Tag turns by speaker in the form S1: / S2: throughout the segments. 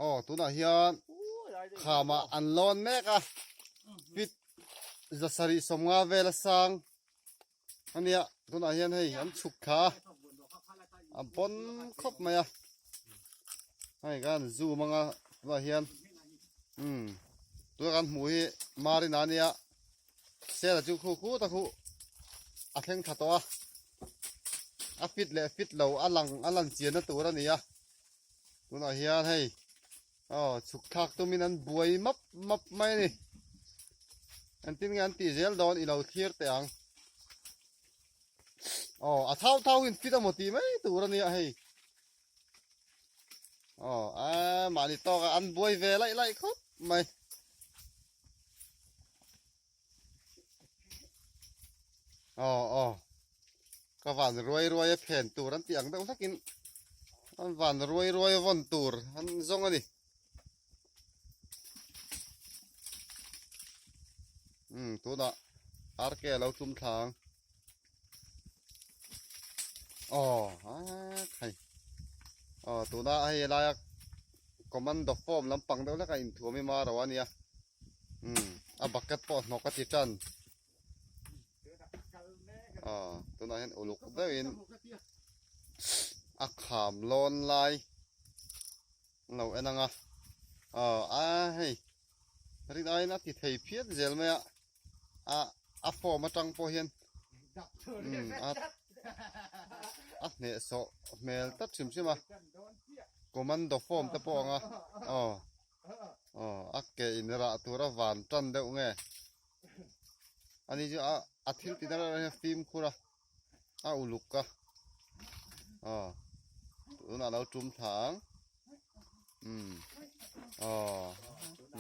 S1: อ๋อตัวน่ะเฮียนข้ามาอันร้อนแม่กะปิดจะสริสมงาเวลสังอันเนี้ยตัวน่ะเฮียนให้อันสุกขาอันปนครบไหมอ่ะให้กันจูมังอ่ะตัวน่ะเฮียนตัวกันหมูฮีมารินานี่อ่ะเสียจุคู่ตะคู่อักเข่งขัดตัวอักฟิตเลยฟิตเหลาอันหลังเจียนนั่นตัวนี่อ่ะตัวน่ะเฮียนให้อ๋อสุกคักตัวมีนั้นบวยมับไม่นี่อันที่งานตีเจลโดนอีเราเทียร์แต่งอ๋อเท่าหินฟิตหมดทีไหมตัวนี้ให้อ๋อมาดิต่อกันอันบวยเวไล่ครับไม่อ๋อก็หวานรวยแผ่นตัวนั้นเตียงต้องสักกินอันหวานรวยวันตัวอันซงอันนี้ตัวน่ะอาร์แกเราทุ่มทางอ๋อใครอ๋อตัวน่ะให้ลายก็มันดอกฟอมลำปังเดียวแล้วก็อินทัวไม่มาหรอวะเนี่ยบักเก็ตปอดนกกระจิจันตัวน่ะเห็นโอลุกได้ยินขามลอนลายเราเอ็นังให้รีดไอ้นะที่ไทยเพียรเจลไหมฟอมาจังพอเห็นเนี่ยโซเมลตัดชิมใช่ไหมก็มันดอกฟอมตะปองเกอินระตัวระหวานจันเดียวไงอันนี้จะอาทิตย์ที่นั่นเราฟิล์มคุระอุลุกกะตัวนั้นเราจุ่มถัง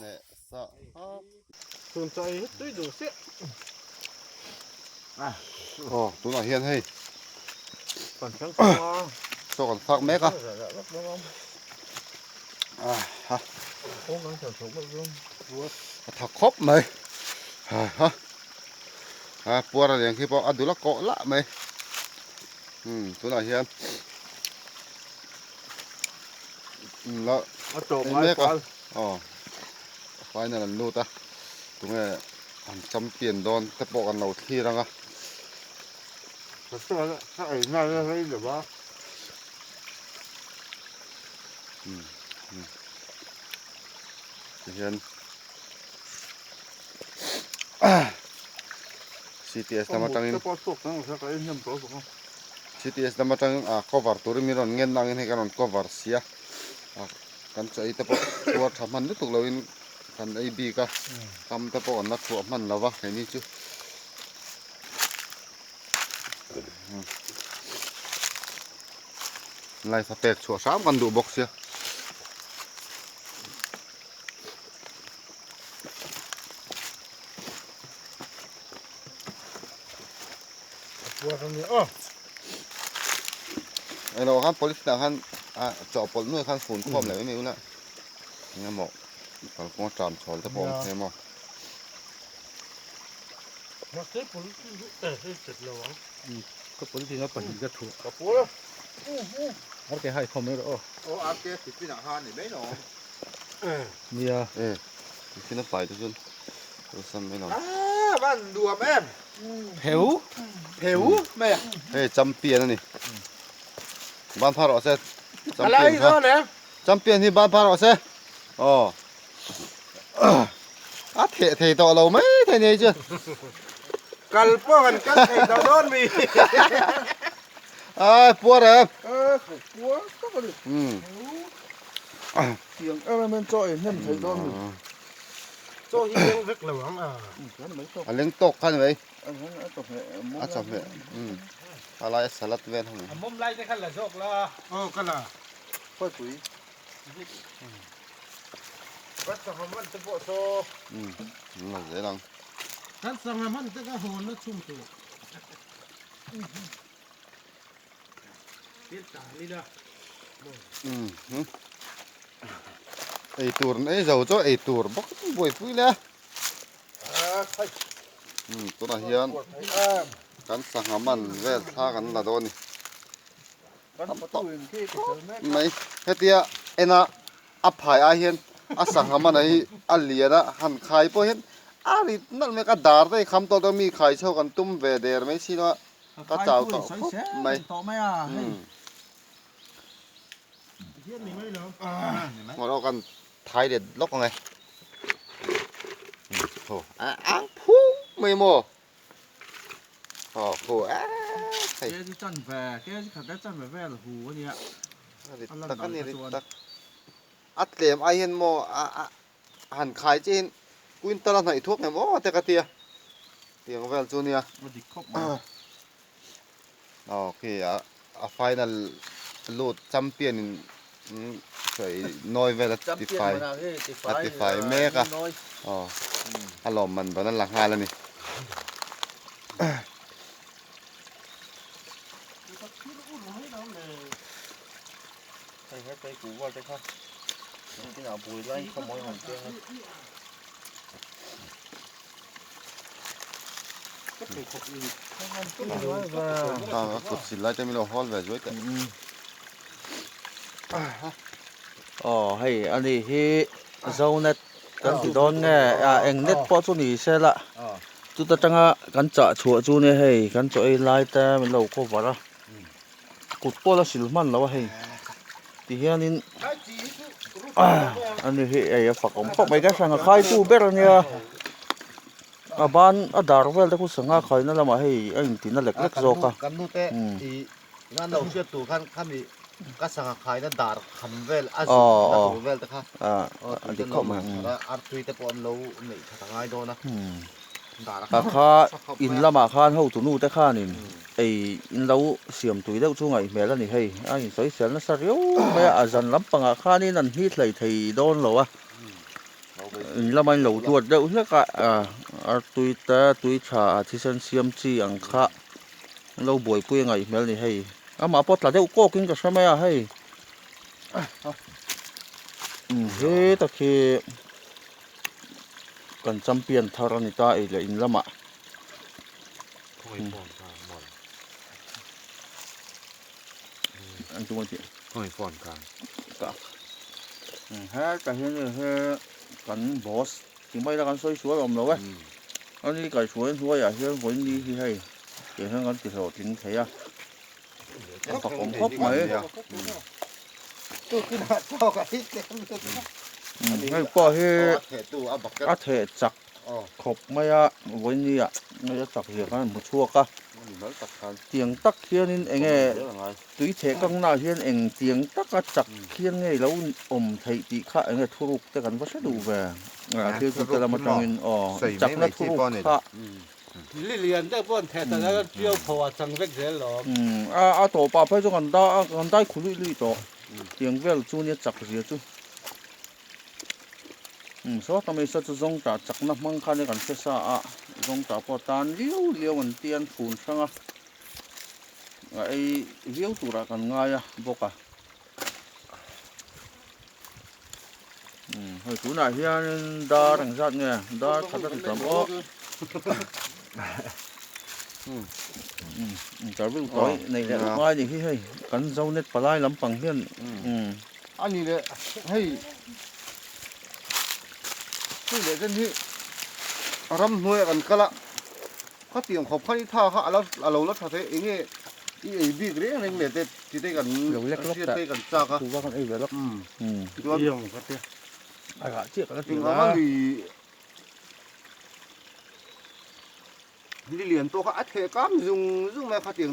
S1: เนี่ยสะ
S2: สนใจด้วยดูเสีย
S1: ตัวน่ะเฮียนให้
S2: ก่อนช่างตัว
S1: โซกันฟักแม็กอ่ะ
S2: โอ้งั้นเถอะผมไม่รู้
S1: ถักครบไหมปัวอะไรอย่างที่บอกดูละเกาะละไหมตัวน่ะเฮียนแล้วแม็กอ่ะไฟนั่นนู่นตาตรงนี้จำเปลี่ยนโดนตะปกันเราที่รังอ่ะ
S2: ถ้าไอ้นั่นอะไรหรือว่า
S1: เห็นCTS nama tangin CTS nama tangin cover tur mi ron ngen nangin he kanon cover sia kan chai te po tua thaman lu tuk loin kan ai bi ka kam te po na thu man lawa ni chu lai sa pek chu sam kan du box siaไอ้เราขั้น police นะขั้นจอบปนนู่นขั้นฝุ่นคว่ำอะไรไม่รู้นะเนี่ยหมอกตอนก็จามชอนตะปองเนี่ยหมอก
S2: มาเซ็ต police เสร็จแล้วก็ police ก็ปั่นก็ถูกกระปุกอาร์แกให้คอมเมนต์
S1: อาร์แกติดปีนังฮานนี่ไม่หนอ
S2: เนี่ย
S1: ขึ้นไปทุกคนเราซ้ำไม่หนอ
S2: บ้านดัวแม่เผวแม่
S1: จำเปียนนี่บ้านพารอเซจำ
S2: เปียนครับ
S1: จำเปียนที่บ้านพารอเซเทต่อเราไหมเทนี่จ้ะ
S2: กันป้อนกันไอ้ดาวโดนมี
S1: ปัวเหรอ
S2: ปัวก็กระดิเสียงมันจ่อยเนี่ยไอ้ดาวมีจ่อยยังเล็กเลยมั้ง
S1: เลี้ยงตกขั้นไหมจบเหรออะไรสลัดเวนของ
S2: มุมไล่ได้ขั้นละโชคละกันละค่อยปุ๋ยวัดสหมันตะโปโซ
S1: นั่นเอง
S2: ท่านสหมันตะกะโหนและชุ่มตัวเตี้ยตานี่ละ
S1: ไอตูร์ไอเจ้าจ้ไอตูร์บอกบวยปุ้ยเลยตัวน่ะเฮียนกันสหมันเวทท่ากันละโดนนี่ไม่เฮตียเอ็น่ะ อับภายอาเห็นอาสังหามันไอ้อัลเลียนะหันขายพอเห็นอารินั่นไม่ก็ดาร์ได้คำตัวต้องมีขายเช่ากันตุ้มเวเดอร์ไม่ใช่เนาะก็เจ้าก็ไม่
S2: ต่อไหมอ่ะ
S3: เฮียนนี่ไม่เหรอ
S1: มาเรากันท้ายเด็ดล็อกไงโอ้อ้างพุ่งไม่โมโอ้โห
S2: แกที่จันแฝแกที่ขัดได้จันแฝหรอหูเนี่ย
S1: ตักกันนี่ตักอัดเหลี่ยมไอเห็นโมหันขายจีนกุนตลาดไหนทุกไงโมแต่กะเตียเตียงแวลจูเนีย
S2: มันดิครบมา
S1: โอเคไฟนั่นลูดจัมเปียนใส่น้อยเวลาติดไฟติดไฟแม่กะอ๋ออารมณ์มันตอนนั้นหลังงานแล้วนี่
S2: ไปกูว่าจะเข้าที่หนาปุยไล่ขโมยของเจ้า
S1: กดสิไล่จะมีเราฮอลแบบด้วยกัน
S2: อ๋อให้อันนี้ที่เจ้าเน็ตกันที่โดนเนี่ยเองเน็ตพอจุนี่เสร็จละจุดตั้งกันจะชัวจุนี่ให้กันจะไอ้ไล่แต่มันเราก็ว่าละกดพอละสิลมันแล้วให้ที่เฮียนี่อันนี้ไอ้ฝักผมพกไปก็สั่งขายตู้เบลเนี่ยบ้านดาร์เวลแต่กูสั่งขายนั่นละมาให้ไอ้ที่นั่นเล็กๆโจกะ
S1: กันนู่นแต่ที่งานเราเชื่อตัวขั้นมีก็สั่งขายนั่นดาร์คัมเวลอาซูนักเวลแต่ค่ะ
S2: อันที่เข้ามา
S1: อาร์ตุยแต่ปอนเราเนี่ยทางไงโดนนะดาร์
S2: ค่าอินละมาค่าเฮาตุนูแต่ค่านี่ไอ้อินเราเสียมตุยแล้วช่วงไอ้แม่ละนี่ให้ไอ้สวยเสียนะสะเรียวแม่อาจันลำปังค่านี่นั่นฮิตเลยไทยโดนเหรอวะละมันเหลาตรวจเดี๋ยวเฮียกะตุยแต่ตุยชาที่เส้นเสียมจีอังคะเราบ่อยปุ้ยไงแม่นี่ให้มาปอดละเดี๋ยวก็กินกับใช่ไหมให้เฮ้ตะเคกันจำเปลี่ยนทารานิตาไอ้เลยอินละมาอันตัวที่
S3: หอยฟอนกลาง
S2: ฮะแต่เห็นเฮ้กันบอสถึงไม่ละกันสวยๆลมแล้วเว้ยอันนี้ก็สวยอ่ะเฮ้คนนี้ที่ให้เดี๋ยวให้กันติดต่อถึงใครอ่ะฝักผมครบไหม
S1: ตัวขึ้นมาเท่ากับที่เต็มเลย
S2: ให้ก็ให้
S1: เทตัวเอาบักกัน
S2: อาเทจักครบไหมอ่ะวันนี้อ่ะไม่จะจักเหี้ยกันหมดชั่วกะเตียงตักเขียนนี่เองตุ้ยเทกังหน้าเขียนเองเตียงตักก็จักเขียนไงแล้วอมไทยตีข้าเองทุรุกแต่กันว่าจะดูแบบที่จะละมาจังอินจักนัทุรุกข้า
S3: ลิเลียนได้ป้อนแทนแต่แล้วเจียวพอสังเวชเสียหรอ
S2: ตัวป้าไปจงกันได้คุยลุยต่อเตียงเวลจูเนี่ยจักเสียจูสวัสดีสัตว์จงจักนักมังคันกันเสียสะจงจับปอตานเลี้ยวกันเตียนฝุ่นช่างไอ้เลี้ยวตัวกันง่ายบอกอ่ะเฮ้ยตัวไหนเฮียดารังสัตว์เนี่ยดาขัดติดตามอ๋อจะรู้ต่อยในเนี่ยง่ายอย่างที่ให้กันเจ้าเน็ตปลายลำปังเฮียน
S1: อันนี้เลยให้ที่เหลือกันที่รำหน่วยกันก็ละเขาเตรียมขอบข้าวที่ท่าเขาเราลัดท่าเทเองไงอีไอ้บิ๊กเรื่องนึงเนี่ยที่ได้กันที่ได้กันจ้าค่ะ
S2: ถูกว่ากันไอ้เวลา
S3: ตัวเยี่ยมก็เตี้ย
S2: ไอ้กะเจี๊ยบกัน
S1: จริงๆว่าลิเลียนตัวเขาอัดเทก้ามยุ่งแม่เขาเตียง